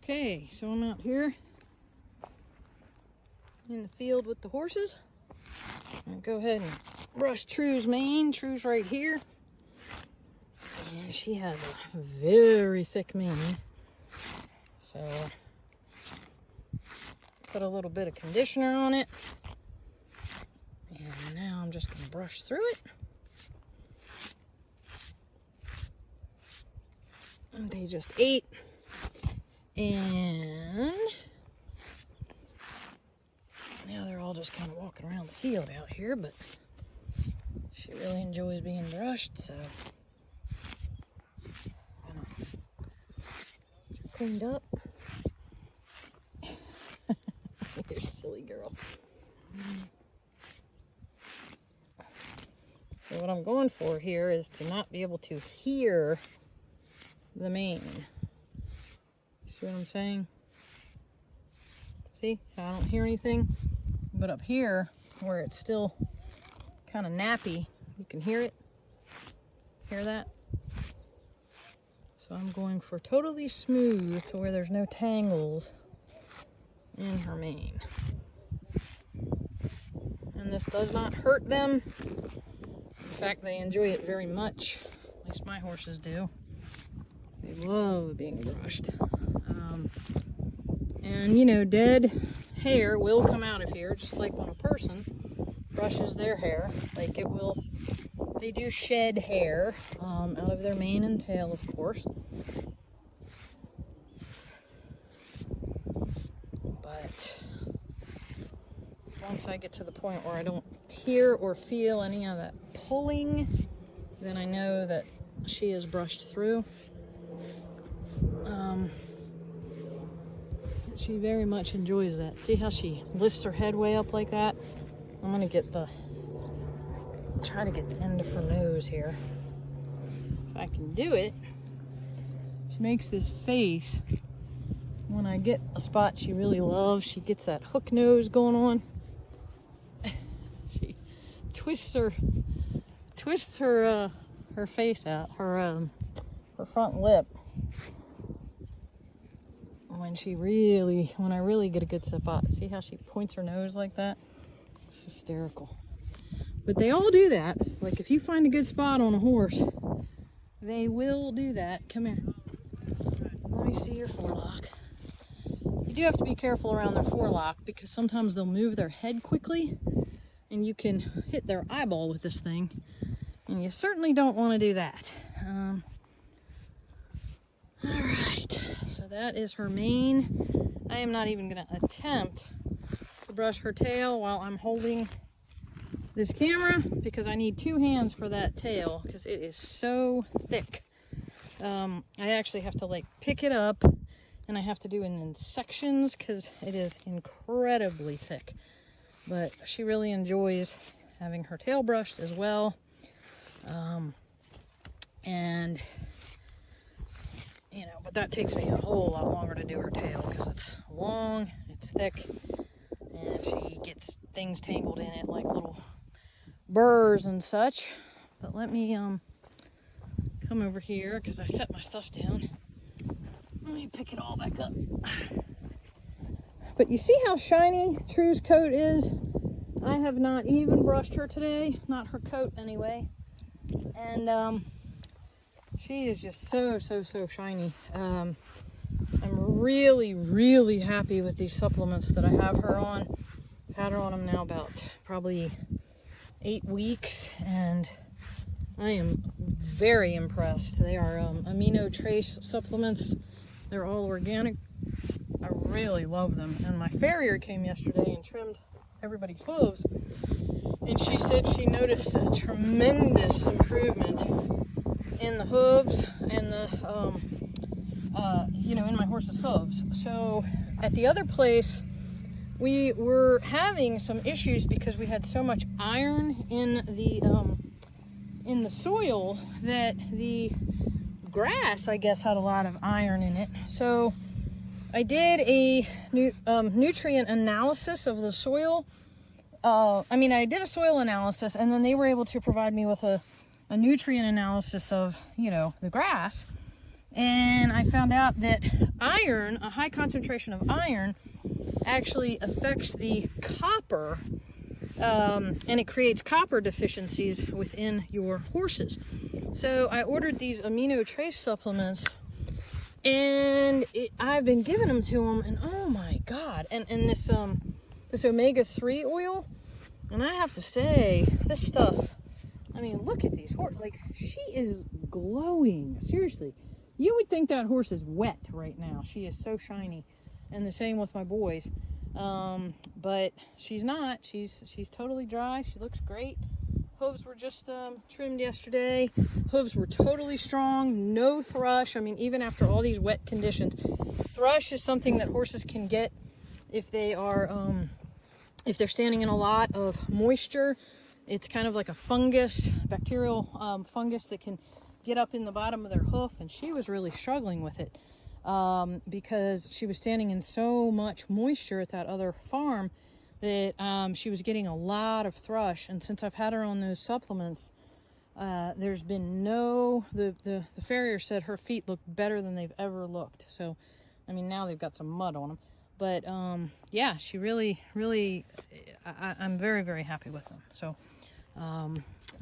Okay, so I'm out here in the field with the horses. I'll go ahead and brush True's mane. True's right here. And she has a very thick mane. So put a little bit of conditioner on it. And now I'm just going to brush through it. And they just ate. And now they're all just kind of walking around the field out here, but she really enjoys being brushed, so I'm gonna get her cleaned up. You're a silly girl. So what I'm going for here is to not be able to hear the mane. See what I'm saying? See how I don't hear anything? But up here, where it's still kind of nappy, you can hear it. Hear that? So I'm going for totally smooth to where there's no tangles in her mane. And this does not hurt them. In fact, they enjoy it very much. At least my horses do. They love being brushed. And you know, dead hair will come out of here, just like when a person brushes their hair. Like it will, they do shed hair out of their mane and tail, of course. But once I get to the point where I don't hear or feel any of that pulling, then I know that she is brushed through. She very much enjoys that. See how she lifts her head way up like that? I'm gonna try to get the end of her nose here. If I can do it. She makes this face when I get a spot she really loves. She gets that hook nose going on. She twists her face out, her front lip. When I really get a good spot. See how she points her nose like that? It's hysterical. But they all do that. Like if you find a good spot on a horse, they will do that. Come here. Let me see your forelock. You do have to be careful around their forelock because sometimes they'll move their head quickly and you can hit their eyeball with this thing. And you certainly don't want to do that. All right, so that is her mane. I am not even going to attempt to brush her tail while I'm holding this camera because I need two hands for that tail because it is so thick. I actually have to like pick it up and I have to do it in sections because it is incredibly thick. But she really enjoys having her tail brushed as well. And you know, but that takes me a whole lot longer to do her tail because it's long, it's thick, and she gets things tangled in it like little burrs and such. But let me come over here because I set my stuff down. Let me pick it all back up. But you see how shiny True's coat is? I have not even brushed her today, not her coat anyway. And she is just so shiny. I'm really happy with these supplements that I have her on. I've had her on them now about probably 8 weeks, and I am very impressed. They are amino trace supplements. They're all organic. I really love them. And my farrier came yesterday and trimmed everybody's hooves, and she said she noticed a tremendous improvement in the hooves and the in my horse's hooves. So at the other place we were having some issues because we had so much iron in the soil that the grass, I guess, had a lot of iron in it. So I did a nutrient analysis of the soil. I did a soil analysis, and then they were able to provide me with a nutrient analysis of, the grass. And I found out that iron, a high concentration of iron, actually affects the copper, and it creates copper deficiencies within your horses. So I ordered these amino trace supplements, and I've been giving them to them, and oh my God, and this omega-3 oil, and I have to say, this stuff, I mean, look at these horses, like, she is glowing, seriously. You would think that horse is wet right now. She is so shiny, and the same with my boys. But she's not. She's totally dry. She looks great. Hooves were just trimmed yesterday. Hooves were totally strong. No thrush. I mean, even after all these wet conditions, thrush is something that horses can get if they are if they're standing in a lot of moisture. It's kind of like a fungus, bacterial fungus that can get up in the bottom of their hoof, and she was really struggling with it because she was standing in so much moisture at that other farm that she was getting a lot of thrush. And since I've had her on those supplements, there's been the farrier said her feet look better than they've ever looked. So I mean, now they've got some mud on them, but yeah, she really I'm very, very happy with them. So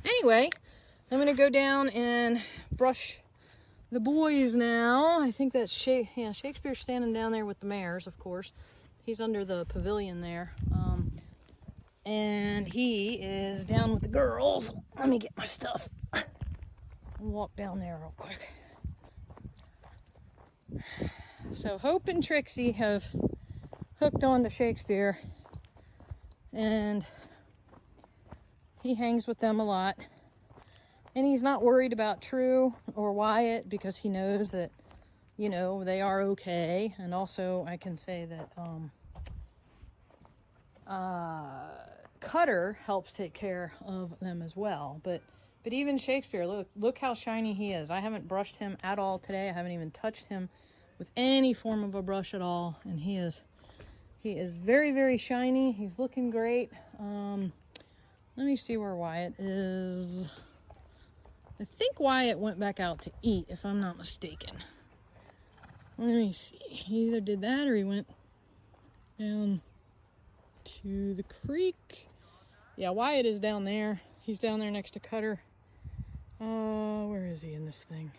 anyway, I'm gonna go down and brush the boys now. I think that's Shakespeare's standing down there with the mares, of course. He's under the pavilion there. And he is down with the girls. Let me get my stuff. I'll walk down there real quick. So Hope and Trixie have hooked on to Shakespeare, and he hangs with them a lot. And he's not worried about True or Wyatt because he knows that, you know, they are okay. And also I can say that Cutter helps take care of them as well. But even Shakespeare, look how shiny he is. I haven't brushed him at all today. I haven't even touched him with any form of a brush at all. And he is very, very shiny. He's looking great. Let me see where Wyatt is. I think Wyatt went back out to eat, if I'm not mistaken. Let me see. He either did that or he went down to the creek. Yeah, Wyatt is down there. He's down there next to Cutter. Where is he in this thing?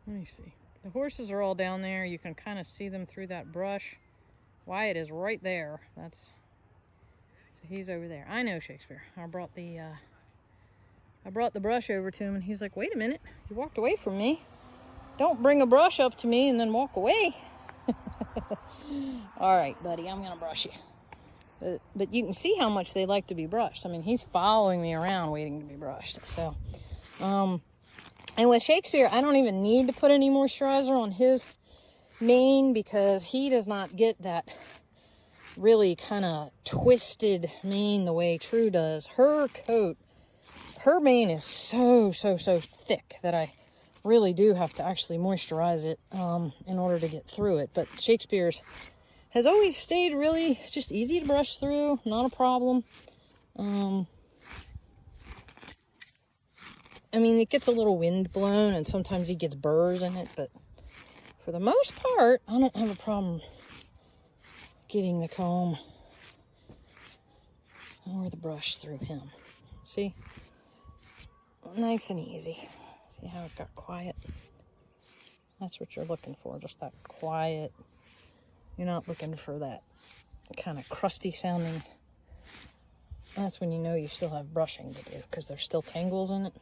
Let me see. The horses are all down there. You can kind of see them through that brush. Wyatt is right there. So he's over there. I know Shakespeare. I brought the brush over to him, and he's like, wait a minute, you walked away from me. Don't bring a brush up to me and then walk away. All right, buddy, I'm gonna brush you. But you can see how much they like to be brushed. I mean, he's following me around waiting to be brushed. So, and with Shakespeare, I don't even need to put any moisturizer on his mane because he does not get that really kind of twisted mane the way True does. Her mane is so thick that I really do have to actually moisturize it in order to get through it. But Shakespeare's has always stayed really just easy to brush through, not a problem. I mean, it gets a little wind blown and sometimes he gets burrs in it, but for the most part, I don't have a problem getting the comb or the brush through him. See? Nice and easy. See how it got quiet? That's what you're looking for, just that quiet. You're not looking for that kind of crusty sounding. That's when you know you still have brushing to do because there's still tangles in it.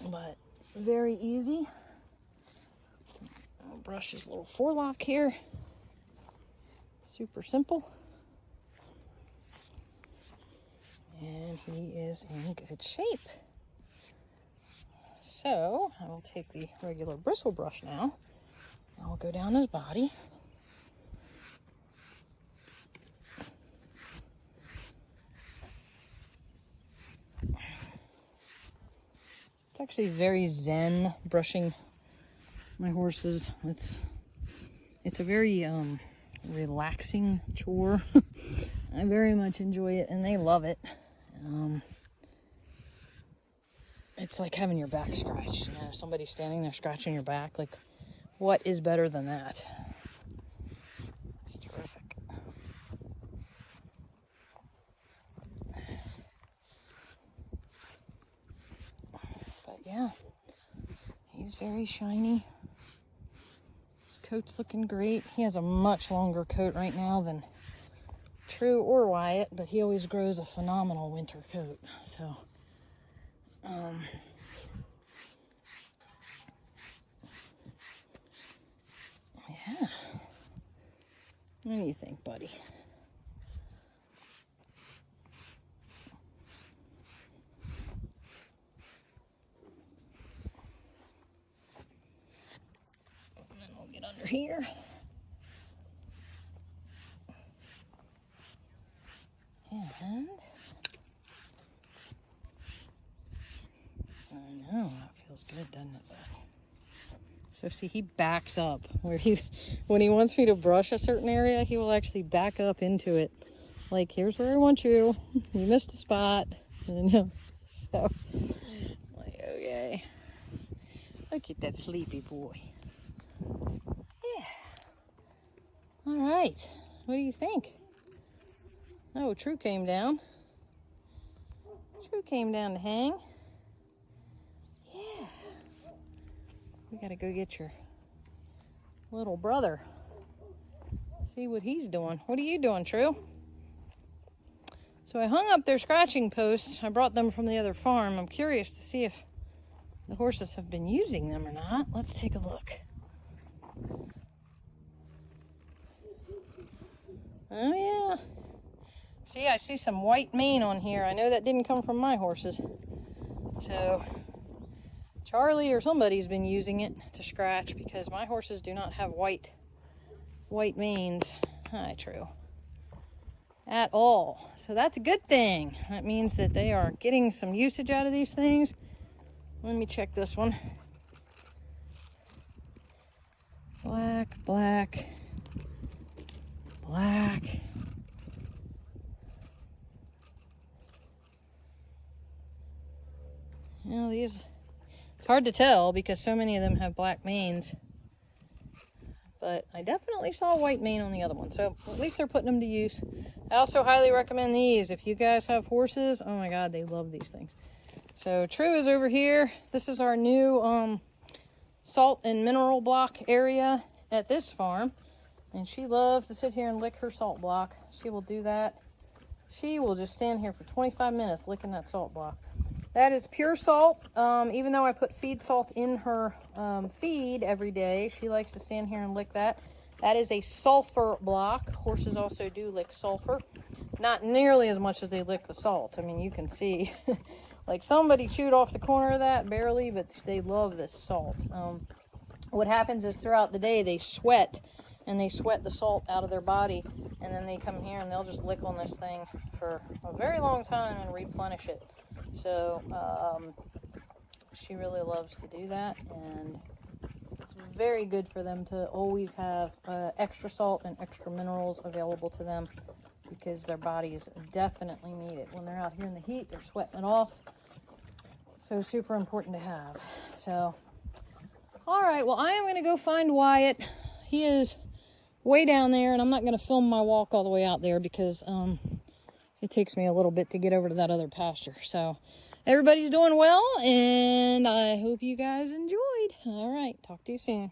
But very easy. I'll brush his little forelock here. Super simple. And he is in good shape. So I will take the regular bristle brush now. I'll go down his body. It's actually very zen brushing my horses. It's a very relaxing chore. I very much enjoy it and they love it. It's like having your back scratched, you know, somebody standing there scratching your back. Like, what is better than that? It's terrific. But yeah, he's very shiny. His coat's looking great. He has a much longer coat right now than True or Wyatt, but he always grows a phenomenal winter coat. So, yeah. What do you think, buddy? And then we'll get under here. And I know, that feels good, doesn't it, bud? So see, he backs up where when he wants me to brush a certain area, he will actually back up into it. Like, here's where I want you. You missed a spot. So, like, okay. Look at that sleepy boy. Yeah. All right. What do you think? Oh, True came down. True came down to hang. Yeah. We gotta go get your little brother. See what he's doing. What are you doing, True? So I hung up their scratching posts. I brought them from the other farm. I'm curious to see if the horses have been using them or not. Let's take a look. Oh yeah. See, I see some white mane on here. I know that didn't come from my horses. So Charlie or somebody's been using it to scratch because my horses do not have white manes. Hi, True. At all. So that's a good thing. That means that they are getting some usage out of these things. Let me check this one. Black, black, black. You know, these, it's hard to tell because so many of them have black manes. But I definitely saw white mane on the other one. So at least they're putting them to use. I also highly recommend these. If you guys have horses, oh my God, they love these things. So True is over here. This is our new salt and mineral block area at this farm. And she loves to sit here and lick her salt block. She will do that. She will just stand here for 25 minutes licking that salt block. That is pure salt. Even though I put feed salt in her feed every day, she likes to stand here and lick that. That is a sulfur block. Horses also do lick sulfur. Not nearly as much as they lick the salt. I mean, you can see, like somebody chewed off the corner of that, barely, but they love this salt. What happens is throughout the day, they sweat, and they sweat the salt out of their body, and then they come here and they'll just lick on this thing for a very long time and replenish it. So she really loves to do that, and it's very good for them to always have extra salt and extra minerals available to them because their bodies definitely need it. When they're out here in the heat, they're sweating it off. So super important to have. So, all right, well, I am going to go find Wyatt. He is way down there, and I'm not going to film my walk all the way out there because it takes me a little bit to get over to that other pasture. So everybody's doing well, and I hope you guys enjoyed. All right, talk to you soon.